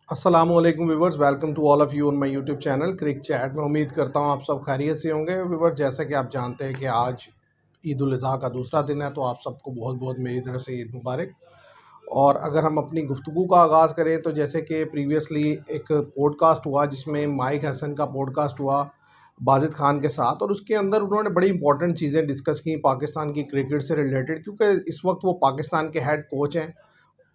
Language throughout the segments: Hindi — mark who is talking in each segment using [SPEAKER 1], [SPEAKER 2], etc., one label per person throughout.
[SPEAKER 1] अस्सलामुअलैकुम viewers, welcome to all of you on my YouTube channel crick chat. मैं उम्मीद करता हूँ आप सब खैरियत से होंगे। व्यूवर्स, जैसा कि आप जानते हैं कि आज ईद उल अज़हा का दूसरा दिन है, तो आप सबको बहुत बहुत मेरी तरफ से ईद मुबारक। और अगर हम अपनी गुफ्तगू का आगाज़ करें तो जैसे कि प्रीवियसली एक पॉडकास्ट हुआ जिसमें माइक हसन का पॉडकास्ट हुआ बाजिद खान के साथ, और उसके अंदर उन्होंने बड़ी इंपॉर्टेंट चीज़ें डिस्कस की पाकिस्तान की क्रिकेट से रिलेटेड, क्योंकि इस वक्त वो पाकिस्तान के हेड कोच हैं।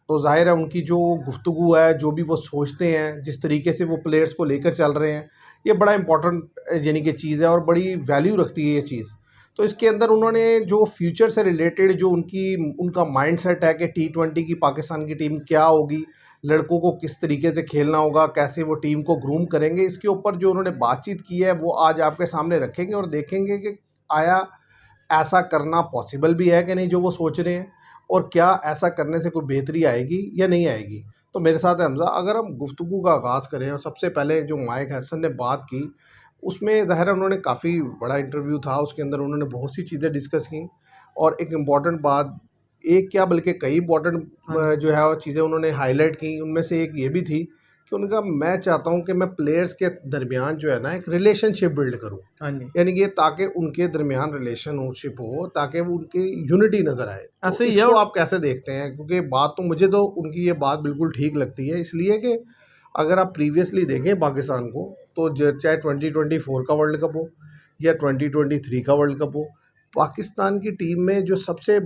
[SPEAKER 1] तो ज़ाहिर है उनकी जो गुफ्तगू है, जो भी वो सोचते हैं, जिस तरीके से वो प्लेयर्स को लेकर चल रहे हैं, ये बड़ा इंपॉर्टेंट यानी कि चीज़ है और बड़ी वैल्यू रखती है ये चीज़। तो इसके अंदर उन्होंने जो फ्यूचर से रिलेटेड जो उनका माइंडसेट है कि T20 की पाकिस्तान की टीम क्या होगी, लड़कों को किस तरीके से खेलना होगा, कैसे वो टीम को ग्रूम करेंगे, इसके ऊपर जो उन्होंने बातचीत की है वो आज आपके सामने रखेंगे और देखेंगे कि आया ऐसा करना पॉसिबल भी है कि नहीं जो वो सोच रहे हैं, और क्या ऐसा करने से कोई बेहतरी आएगी या नहीं आएगी। तो मेरे साथ है हमज़ा। अगर हम गुफ्तगू का आगाज़ करें, और सबसे पहले जो माइक हसन ने बात की उसमें ज़ाहिर है उन्होंने काफ़ी बड़ा इंटरव्यू था, उसके अंदर उन्होंने बहुत सी चीज़ें डिस्कस की। और एक इम्पॉर्टेंट बात, एक क्या बल्कि कई इम्पॉर्टेंट
[SPEAKER 2] हाँ जी।
[SPEAKER 1] जो है वो चीज़ें उन्होंने हाईलाइट की। उनमें से एक ये भी थी कि उनका मैं चाहता हूँ कि मैं प्लेयर्स के दरमियान जो है ना एक रिलेशनशिप बिल्ड करूँ,
[SPEAKER 2] हाँ जी।
[SPEAKER 1] यानी कि ताकि उनके दरमियान रिलेशनशिप हो, ताकि वो उनकी यूनिटी नज़र आए। तो
[SPEAKER 2] ऐसे ही है।
[SPEAKER 1] इसको
[SPEAKER 2] और
[SPEAKER 1] आप कैसे देखते हैं? क्योंकि बात तो मुझे तो उनकी ये बात बिल्कुल ठीक लगती है, इसलिए कि अगर आप प्रीवियसली देखें पाकिस्तान को, तो चाहे 2024 का वर्ल्ड कप हो या 2023 का वर्ल्ड कप हो, पाकिस्तान की टीम में जो सबसे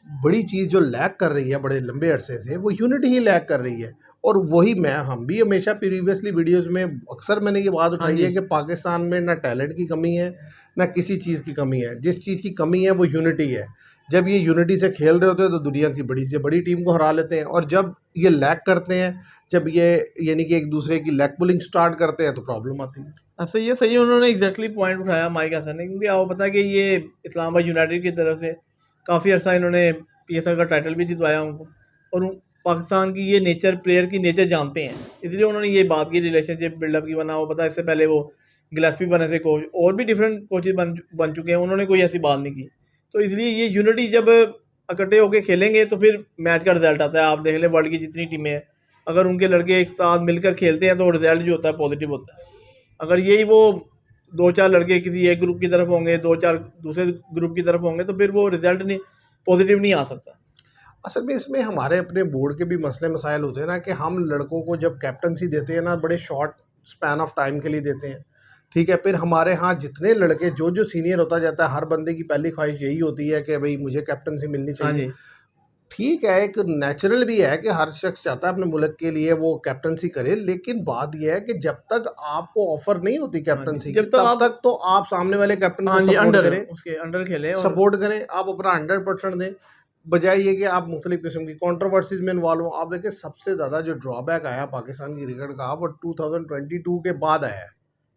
[SPEAKER 1] बड़ी चीज़ जो लैक कर रही है बड़े लंबे अरसे से, वो यूनिटी ही लैक कर रही है। और वही हम भी हमेशा प्रीवियसली वीडियोस में अक्सर मैंने ये बात
[SPEAKER 2] हाँ
[SPEAKER 1] उठाई है
[SPEAKER 2] जी।
[SPEAKER 1] कि पाकिस्तान में ना टैलेंट की कमी है, ना किसी चीज़ की कमी है। जिस चीज़ की कमी है वो यूनिटी है। जब ये यूनिटी से खेल रहे होते हैं तो दुनिया की बड़ी से बड़ी टीम को हरा लेते हैं, और जब ये लैक करते हैं, जब ये यानी कि एक दूसरे की लेग पुलिंग स्टार्ट करते हैं, तो प्रॉब्लम आती है।
[SPEAKER 2] ऐसे ये सही उन्होंने एग्जैक्टली पॉइंट उठाया माइक हसन ने, क्योंकि आपको पता है कि ये इस्लामाबाद यूनाइटेड की तरफ से काफ़ी अर्सा इन्होंने PSL का टाइटल भी जितवाया उनको। और पाकिस्तान की ये नेचर, प्लेयर की नेचर जानते हैं, इसलिए उन्होंने ये बात की रिलेशनशिप बिल्डअप की। बना वो पता है, इससे पहले वो गिलेस्पी बने थे कोच, और भी डिफरेंट कोचेज बन चुके हैं, उन्होंने कोई ऐसी बात नहीं की। तो इसलिए ये यूनिटी जब इकट्ठे होकर खेलेंगे तो फिर मैच का रिजल्ट आता है। आप देख लें वर्ल्ड की जितनी टीमें हैं, अगर उनके लड़के एक साथ मिलकर खेलते हैं तो रिजल्ट जो होता है पॉजिटिव होता है। अगर यही वो दो चार लड़के किसी एक ग्रुप की तरफ होंगे, दो चार दूसरे ग्रुप की तरफ होंगे, तो फिर वो रिजल्ट नहीं, पॉजिटिव नहीं आ सकता।
[SPEAKER 1] असल में इसमें हमारे अपने बोर्ड के भी मसले मसाइल होते हैं ना, कि हम लड़कों को जब कैप्टनसी देते हैं ना, बड़े शॉर्ट स्पैन ऑफ टाइम के लिए देते हैं। ठीक है, फिर हमारे यहाँ जितने लड़के जो जो सीनियर होता जाता है, हर बंदे की पहली ख्वाहिश यही होती है कि भाई मुझे कैप्टनसी मिलनी
[SPEAKER 2] हाँ
[SPEAKER 1] चाहिए।
[SPEAKER 2] जी।
[SPEAKER 1] ठीक है, एक नेचुरल भी है कि हर शख्स चाहता है अपने मुल्क के लिए वो कैप्टनसी करे, लेकिन बात यह है कि जब तक आपको ऑफर नहीं होती
[SPEAKER 2] हाँ जी,
[SPEAKER 1] कैप्टनसी की,
[SPEAKER 2] जब तक
[SPEAKER 1] तब
[SPEAKER 2] आप
[SPEAKER 1] तक तो आप सामने वाले कैप्टन को
[SPEAKER 2] हाँ जी
[SPEAKER 1] सपोर्ट
[SPEAKER 2] अंडर
[SPEAKER 1] करें।
[SPEAKER 2] उसके अंडर खेलें। और
[SPEAKER 1] सपोर्ट करें, आप अपना 100% दें, बजाय ये कि आप मुख्तलिफ किस्म की कंट्रोवर्सीज में इन्वॉल्व हो। आप देखिए, सबसे ज़्यादा जो ड्रॉबैक आया पाकिस्तान की क्रिकेट का, वो 2022 के बाद आया है।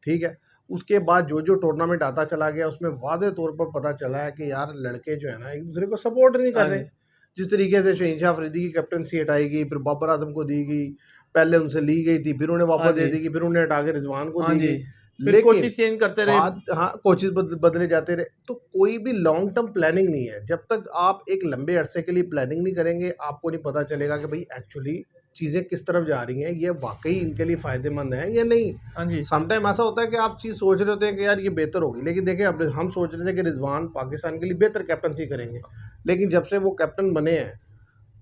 [SPEAKER 1] ठीक है, उसके बाद जो जो टूर्नामेंट आता चला गया, उसमें वादे तौर पर पता चला है कि यार लड़के जो है ना एक दूसरे को सपोर्ट नहीं कर
[SPEAKER 2] हाँ
[SPEAKER 1] रहे।
[SPEAKER 2] जी।
[SPEAKER 1] जिस तरीके से शहीन अफरीदी की कैप्टनसी हटाई गई, फिर बाबर आजम को दी गई, पहले उनसे ली गई थी, फिर उन्हें
[SPEAKER 2] हाँ
[SPEAKER 1] वापस दे
[SPEAKER 2] जी।
[SPEAKER 1] दी गई, फिर उन्हें हटा के रिजवान को
[SPEAKER 2] हाँ
[SPEAKER 1] दी
[SPEAKER 2] जी।
[SPEAKER 1] गई।
[SPEAKER 2] फिर
[SPEAKER 1] लेकिन
[SPEAKER 2] कोचिज चेंज करते रहे।
[SPEAKER 1] बाद, हाँ, कोचेस बदले जाते रहे, तो कोई भी लॉन्ग टर्म प्लानिंग नहीं है। जब तक आप एक लंबे अरसे के लिए प्लानिंग नहीं करेंगे, आपको नहीं पता चलेगा कि भाई एक्चुअली चीज़ें किस तरफ जा रही हैं, ये वाकई इनके लिए फ़ायदेमंद है या नहीं।
[SPEAKER 2] हाँ जी।
[SPEAKER 1] समटाइम ऐसा होता है कि आप चीज़ सोच रहे होते हैं कि यार ये बेहतर होगी, लेकिन देखिए अब हम सोच रहे थे कि रिजवान पाकिस्तान के लिए बेहतर कैप्टनसी करेंगे, लेकिन जब से वो कैप्टन बने हैं,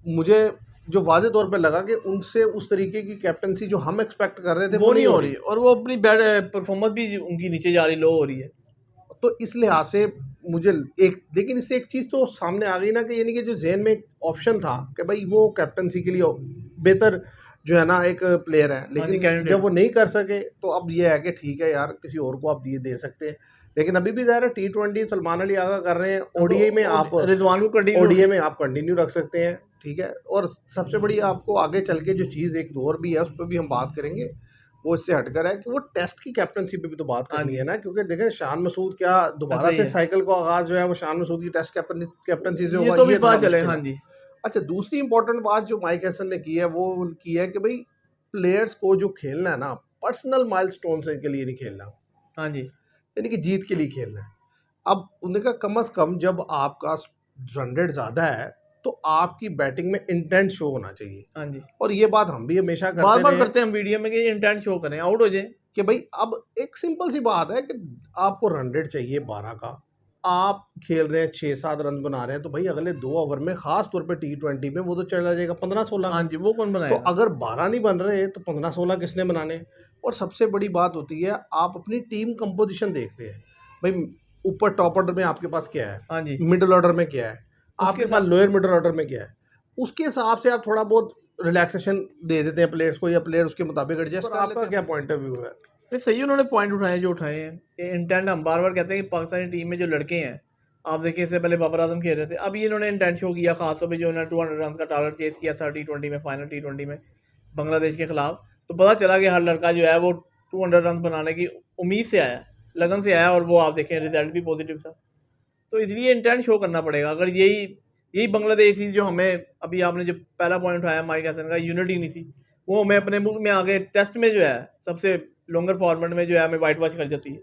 [SPEAKER 1] मुझे जो वाज़े तौर पे लगा कि उनसे उस तरीके की कैप्टनसी जो हम एक्सपेक्ट कर रहे थे
[SPEAKER 2] वो
[SPEAKER 1] वो नहीं
[SPEAKER 2] नहीं
[SPEAKER 1] हो
[SPEAKER 2] हो
[SPEAKER 1] रही।
[SPEAKER 2] रही, और वो अपनी बैड परफॉर्मेंस भी उनकी नीचे जा रही, लो हो रही है।
[SPEAKER 1] तो इस लिहाज से मुझे एक, लेकिन इससे एक चीज़ तो सामने आ गई ना, कि यानी कि जो जहन में एक ऑप्शन था कि भाई वो कैप्टनसी के लिए बेहतर जो है ना एक प्लेयर है,
[SPEAKER 2] हाँ जी,
[SPEAKER 1] लेकिन जब
[SPEAKER 2] कैंडिडेट।
[SPEAKER 1] वो नहीं कर सके, तो अब ये है कि ठीक है यार, किसी और को आप दे सकते हैं। लेकिन अभी भी ज़ाहिर है T20 सलमान अली आगा कर रहे हैं,
[SPEAKER 2] हाँ, तो
[SPEAKER 1] ओडीआई में आप
[SPEAKER 2] रिजवान को कंटिन्यू।
[SPEAKER 1] ओडीआई में आप कंटिन्यू रख सकते हैं। ठीक है, और सबसे बड़ी आपको आगे चल के जो चीज़ एक और भी है, उस पर भी हम बात करेंगे, वो इससे हटकर है कि वो टेस्ट की कैप्टनसी पे भी तो बात
[SPEAKER 2] हाँ
[SPEAKER 1] करनी है
[SPEAKER 2] जी।
[SPEAKER 1] ना, क्योंकि देखें शान मसूद क्या
[SPEAKER 2] ऐसा
[SPEAKER 1] दोबारा
[SPEAKER 2] ही
[SPEAKER 1] से
[SPEAKER 2] है,
[SPEAKER 1] साइकिल का आगाज़ जो है वो शान मसूद की टेस्ट कैप्टनसी से
[SPEAKER 2] ये
[SPEAKER 1] होगा,
[SPEAKER 2] तो भी
[SPEAKER 1] ये
[SPEAKER 2] पता
[SPEAKER 1] थोड़ा
[SPEAKER 2] चले।
[SPEAKER 1] मुश्किल
[SPEAKER 2] हाँ
[SPEAKER 1] है।
[SPEAKER 2] जी।
[SPEAKER 1] अच्छा, दूसरी इंपॉर्टेंट बात जो माइक हैसन ने की है, वो की है कि भाई प्लेयर्स को जो खेलना है ना, पर्सनल माइलस्टोन से के लिए नहीं खेलना,
[SPEAKER 2] हाँ जी।
[SPEAKER 1] यानी कि जीत के लिए खेलना है। अब उन्होंने कहा कम अज़ कम जब आपका 100 ज़्यादा है, तो आपकी बैटिंग में इंटेंट शो होना चाहिए।
[SPEAKER 2] हाँ जी,
[SPEAKER 1] और ये बात हम भी हमेशा
[SPEAKER 2] बार
[SPEAKER 1] करते
[SPEAKER 2] बार
[SPEAKER 1] रहे
[SPEAKER 2] करते हैं हम वीडियो में कि इंटेंट शो करें, आउट हो जाए।
[SPEAKER 1] कि भाई अब एक सिंपल सी बात है कि आपको रन रेट चाहिए 12 का, आप खेल रहे हैं 6-7 रन बना रहे हैं, तो भाई अगले 2 ओवर में खास तौर पे टी20 में वो तो चला जाएगा 15-16
[SPEAKER 2] हाँ
[SPEAKER 1] का।
[SPEAKER 2] जी, वो कौन
[SPEAKER 1] तो
[SPEAKER 2] बनाएगा?
[SPEAKER 1] अगर 12 नहीं बन रहे तो 15-16 किसने बनाने हैं? और सबसे बड़ी बात होती है, आप अपनी टीम कंपोजिशन देखते हैं भाई, ऊपर टॉप ऑर्डर में आपके पास क्या है,
[SPEAKER 2] हाँ जी,
[SPEAKER 1] मिडिल ऑर्डर में क्या है,
[SPEAKER 2] उसके
[SPEAKER 1] आपके पास
[SPEAKER 2] साथ
[SPEAKER 1] लोअर मिडिल ऑर्डर में क्या है, उसके हिसाब से आप थोड़ा बहुत रिलैक्सेशन दे देते हैं प्लेयर्स को, या प्लेयर उसके मुताबिक एडजस्ट कर लेते हैं। आपका क्या पॉइंट ऑफ व्यू है?
[SPEAKER 2] नहीं, सही उन्होंने पॉइंट उठाए जो उठाए हैं। ये इंटेंट हम बार बार कहते हैं कि पाकिस्तानी टीम में जो लड़के हैं, आप देखिए इससे पहले बाबर आजम खेल रहे थे, अब ये इन्होंने इंटेंट शो किया, खासतौर पे जो उन्होंने 200 रन का टारगेट चेस किया था टी20 में, फाइनल टी20 में बांग्लादेश के खिलाफ। तो पता चला कि हर लड़का जो है वो 200 रन बनाने की उम्मीद से आया, लगन से आया, और वो आप देखें रिजल्ट भी पॉजिटिव था। तो इसलिए इंटेंट शो करना पड़ेगा। अगर यही यही बांग्लादेश जो हमें, अभी आपने जो पहला पॉइंट उठाया माइक हसन का, यूनिटी नहीं थी, वो हमें अपने मुल्क में आगे टेस्ट में जो है सबसे लॉन्गर फॉर्मेट में जो है हमें वाइट वॉश कर जाती है।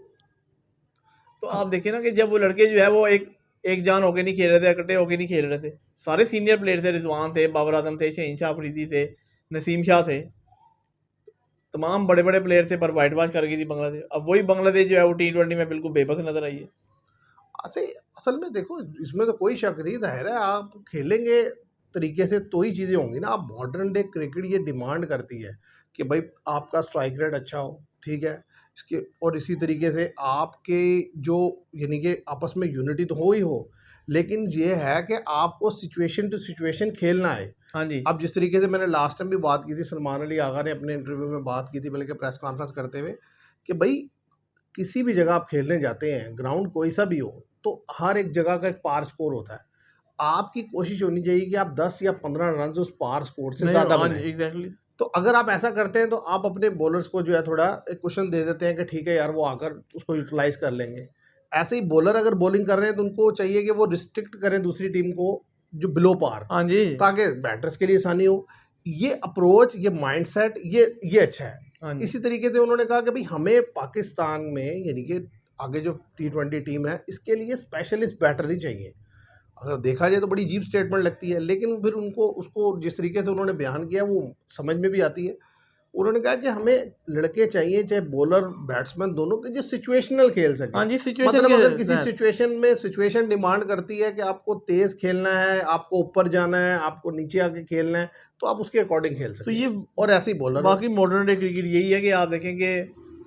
[SPEAKER 2] तो आप देखिए ना कि जब वो लड़के जो है वो एक जान होके नहीं खेल रहे थे, इकट्ठे होके नहीं खेल रहे थे, सारे सीनियर प्लेयर थे, रिजवान थे, बाबर आजम थे, शहीन शाह अफरीदी थे, नसीम शाह थे, तमाम बड़े बड़े प्लेयर थे, पर वाइट वॉश कर गई थी बांग्लादेश। अब वही बांग्लादेश जो है वो टी20 में बिल्कुल बेबस नजर आई है।
[SPEAKER 1] असे असल में देखो, इसमें तो कोई शक नहीं, जाहिर है आप खेलेंगे तरीके से तो ही चीज़ें होंगी ना। आप मॉडर्न डे क्रिकेट ये डिमांड करती है कि भाई आपका स्ट्राइक रेट अच्छा हो, ठीक है, इसके और इसी तरीके से आपके जो यानी कि आपस में यूनिटी तो हो ही हो, लेकिन ये है कि आपको सिचुएशन टू सिचुएशन खेलना है।
[SPEAKER 2] हाँ जी,
[SPEAKER 1] अब जिस तरीके से मैंने लास्ट टाइम भी बात की थी, सलमान अली आगा ने अपने इंटरव्यू में बात की थी, बल्कि प्रेस कॉन्फ्रेंस करते हुए, कि भाई किसी भी जगह आप खेलने जाते हैं, ग्राउंड कोई सा भी हो, तो हर एक जगह का एक पार स्कोर होता है। आपकी कोशिश होनी चाहिए कि आप 10 या 15 रन उस पार स्कोर से
[SPEAKER 2] नहीं,
[SPEAKER 1] ज़्यादा
[SPEAKER 2] हाँ जी,
[SPEAKER 1] बनाएं।
[SPEAKER 2] एग्जैक्टली।
[SPEAKER 1] तो अगर आप ऐसा करते हैं तो आप अपने बॉलर्स को जो है थोड़ा एक क्वेश्चन दे देते हैं कि ठीक है यार, वो आकर उसको यूटिलाइज कर लेंगे। ऐसे ही बॉलर अगर बॉलिंग कर रहे हैं तो उनको चाहिए कि वो रिस्ट्रिक्ट करें दूसरी टीम को जो बिलो पार,
[SPEAKER 2] हाँ जी,
[SPEAKER 1] ताकि बैटर्स के लिए आसानी हो। ये अप्रोच, ये माइंडसेट, ये अच्छा है।
[SPEAKER 2] हाँ जी,
[SPEAKER 1] इसी तरीके से उन्होंने कहा कि भाई हमें पाकिस्तान में यानी कि आगे जो टी20 टीम है इसके लिए स्पेशलिस्ट बैटर नहीं चाहिए। अगर देखा जाए तो बड़ी अजीब स्टेटमेंट लगती है, लेकिन फिर उनको उसको जिस तरीके से उन्होंने बयान किया वो समझ में भी आती है। उन्होंने कहा कि हमें लड़के चाहिए, चाहे बॉलर बैट्समैन दोनों के, जो सिचुएशनल खेल सके।
[SPEAKER 2] हाँ जी, सिचुएशन
[SPEAKER 1] मतलब
[SPEAKER 2] के
[SPEAKER 1] अगर किसी
[SPEAKER 2] तहत।
[SPEAKER 1] सिचुएशन में सिचुएशन डिमांड करती है कि आपको तेज खेलना है, आपको ऊपर जाना है, आपको नीचे आके खेलना है, तो आप उसके अकॉर्डिंग खेल
[SPEAKER 2] तो
[SPEAKER 1] सकें।
[SPEAKER 2] ये
[SPEAKER 1] और ऐसे ही बॉलर हो।
[SPEAKER 2] बाकी मॉडर्न डे क्रिकेट यही है कि आप देखें कि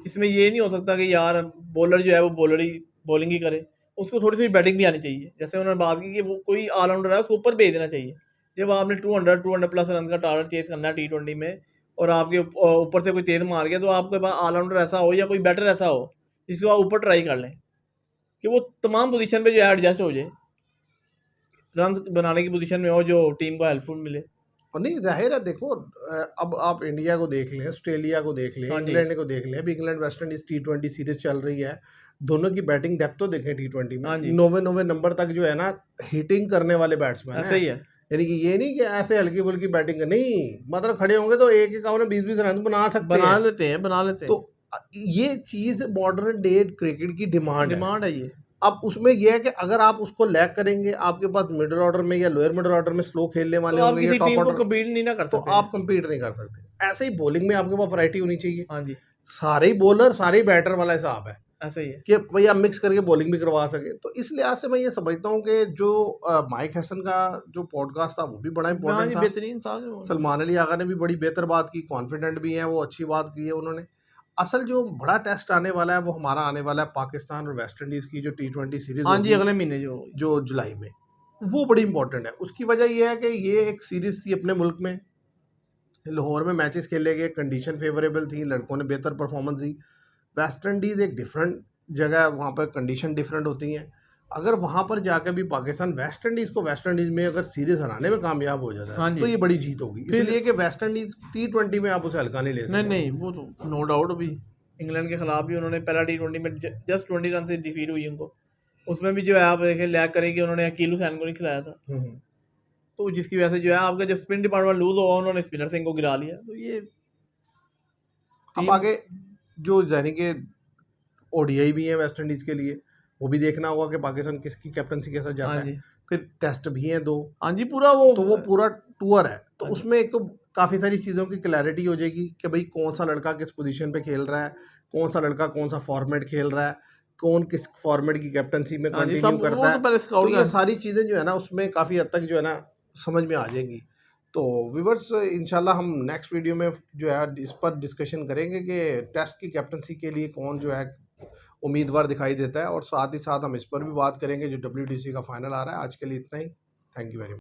[SPEAKER 2] इसमें ये नहीं हो सकता कि यार बॉलर जो है वो बॉलर ही बॉलिंग ही करे, उसको थोड़ी सी बैटिंग भी आनी चाहिए। जैसे उन्होंने बात की कि वो कोई ऑलराउंडर है उसको ऊपर भेज देना चाहिए। जब आपने 200 प्लस रन का टारगेट चेस करना है टी20 में, और आपके ऊपर से कोई तेज मार गया, तो आपके पास ऑलराउंडर ऐसा हो या कोई बैटर ऐसा हो जिसको आप ऊपर ट्राई कर लें कि वो तमाम पोजीशन पे जो है एडजस्ट हो जाए, रन बनाने की पोजीशन में हो, जो टीम को हेल्पफुल मिले।
[SPEAKER 1] और नहीं, जाहिर है देखो, अब आप इंडिया को देख लें, ऑस्ट्रेलिया को देख लें,
[SPEAKER 2] हाँ जी,
[SPEAKER 1] इंग्लैंड को देख लें। अभी इंग्लैंड वेस्ट इंडीज टी20 सीरीज चल रही है, दोनों की बैटिंग डेप्थ तो देखें टी20 में,
[SPEAKER 2] हाँ जी,
[SPEAKER 1] 9वें नंबर तक जो है ना हिटिंग करने वाले बैट्समैन
[SPEAKER 2] ऐसा
[SPEAKER 1] हैं।
[SPEAKER 2] ही है,
[SPEAKER 1] यानी कि ये नहीं कि ऐसे हल्की फुल्की बैटिंग नहीं, मतलब खड़े होंगे तो एक एक ओवर में 20-20 रन बना सकते
[SPEAKER 2] बना
[SPEAKER 1] हैं।
[SPEAKER 2] लेते हैं, बना लेते
[SPEAKER 1] तो
[SPEAKER 2] हैं,
[SPEAKER 1] ये चीज़ मॉडर्न डे क्रिकेट की डिमांड है।
[SPEAKER 2] डिमांड है ये।
[SPEAKER 1] अब उसमें यह है कि अगर आप उसको लैग करेंगे, आपके पास मिडिल ऑर्डर में या लोअर मिडिल ऑर्डर में स्लो खेलने
[SPEAKER 2] तो
[SPEAKER 1] वाले
[SPEAKER 2] आप
[SPEAKER 1] होंगे या
[SPEAKER 2] किसी
[SPEAKER 1] टॉप
[SPEAKER 2] टीम को
[SPEAKER 1] ऑर्डर,
[SPEAKER 2] कम्पीट नहीं ना कर
[SPEAKER 1] तो
[SPEAKER 2] सकते
[SPEAKER 1] आप
[SPEAKER 2] हैं।
[SPEAKER 1] compete नहीं कर सकते। ऐसे ही बॉलिंग में आपके पास वैरायटी होनी चाहिए।
[SPEAKER 2] हाँ जी,
[SPEAKER 1] सारे ही बॉलर, सारे ही बैटर वाला हिसाब है
[SPEAKER 2] ऐसा ही है।
[SPEAKER 1] कि भाई आप मिक्स करके बॉलिंग भी करवा सके। तो इस लिहाज से मैं ये समझता हूँ कि जो माइक हसन का जो पॉडकास्ट था वो भी बड़ा
[SPEAKER 2] हाँ
[SPEAKER 1] इंपॉर्टेंट
[SPEAKER 2] जी,
[SPEAKER 1] था।
[SPEAKER 2] बेहतरीन था वो।
[SPEAKER 1] सलमान अली आगा ने भी बड़ी बेहतर बात की, कॉन्फिडेंट भी है वो, अच्छी बात की है उन्होंने। असल जो बड़ा टेस्ट आने वाला है वो हमारा आने वाला है पाकिस्तान और वेस्ट इंडीज़ की जो टी20 सीरीज़
[SPEAKER 2] हाँ जी,
[SPEAKER 1] होगी,
[SPEAKER 2] अगले महीने जो होगी।
[SPEAKER 1] जो जुलाई में, वो बड़ी इंपॉर्टेंट है। उसकी वजह यह है कि ये एक सीरीज़ थी अपने मुल्क में, लाहौर में मैचेस खेले गए, कंडीशन फेवरेबल थी, लड़कों ने बेहतर परफॉर्मेंस दी। वेस्ट इंडीज़ एक डिफरेंट जगह है, वहाँ पर कंडीशन डिफरेंट होती हैं। अगर वहाँ पर जाकर भी पाकिस्तान वेस्ट इंडीज़ को वेस्ट इंडीज़ में अगर सीरीज़ हराने में कामयाब हो जाता
[SPEAKER 2] हाँ
[SPEAKER 1] है
[SPEAKER 2] जी,
[SPEAKER 1] तो ये बड़ी जीत होगी,
[SPEAKER 2] फिर
[SPEAKER 1] इसलिए कि वेस्ट इंडीज़ टी20 में आप उसे हल्का नहीं ले
[SPEAKER 2] नहीं
[SPEAKER 1] सकते।
[SPEAKER 2] नहीं, वो तो नो डाउट। अभी इंग्लैंड के खिलाफ भी उन्होंने पहला टी20 में जस्ट 20 रन से डिफीट हुई उनको, उसमें भी जो है आप देखें लैग करेंगे, उन्होंने अकील हुसैन को नहीं खिलाया था,
[SPEAKER 1] हम्म।
[SPEAKER 2] तो जिसकी वजह से जो है आपका जब स्पिन डिपार्टमेंट लूज हुआ, उन्होंने स्पिनर सिंह को गिरा लिया। तो ये
[SPEAKER 1] अब
[SPEAKER 2] टीम।
[SPEAKER 1] आगे जो यानी कि ओडीआई भी है वेस्ट इंडीज़ के लिए, वो भी देखना होगा कि पाकिस्तान किसकी कैप्टनसी के साथ
[SPEAKER 2] हाँ
[SPEAKER 1] जाता है।
[SPEAKER 2] जी,
[SPEAKER 1] फिर टेस्ट भी हैं 2,
[SPEAKER 2] हाँ जी, पूरा वो
[SPEAKER 1] तो वो पूरा टूर है। तो
[SPEAKER 2] हाँ जी।
[SPEAKER 1] उसमें एक तो काफ़ी सारी चीज़ों की क्लैरिटी हो जाएगी कि भाई कौन सा लड़का किस पोजीशन पे खेल रहा है, कौन सा लड़का कौन सा फॉर्मेट खेल रहा है, कौन किस फॉर्मेट की कैप्टनसी में
[SPEAKER 2] हाँ जी,
[SPEAKER 1] कंटिन्यू
[SPEAKER 2] सब वो
[SPEAKER 1] करता
[SPEAKER 2] तो
[SPEAKER 1] है।
[SPEAKER 2] पहले
[SPEAKER 1] तो
[SPEAKER 2] स्काउट
[SPEAKER 1] ये
[SPEAKER 2] का
[SPEAKER 1] सारी चीज़ें जो है ना उसमें काफ़ी हद तक जो है ना समझ में आ जाएंगी। तो व्यूअर्स इंशाल्लाह हम नेक्स्ट वीडियो में जो है इस पर डिस्कशन करेंगे कि टेस्ट की कैप्टनसी के लिए कौन जो है उम्मीदवार दिखाई देता है, और साथ ही साथ हम इस पर भी बात करेंगे जो WTC का फाइनल आ रहा है। आज के लिए इतना ही। Thank you very much.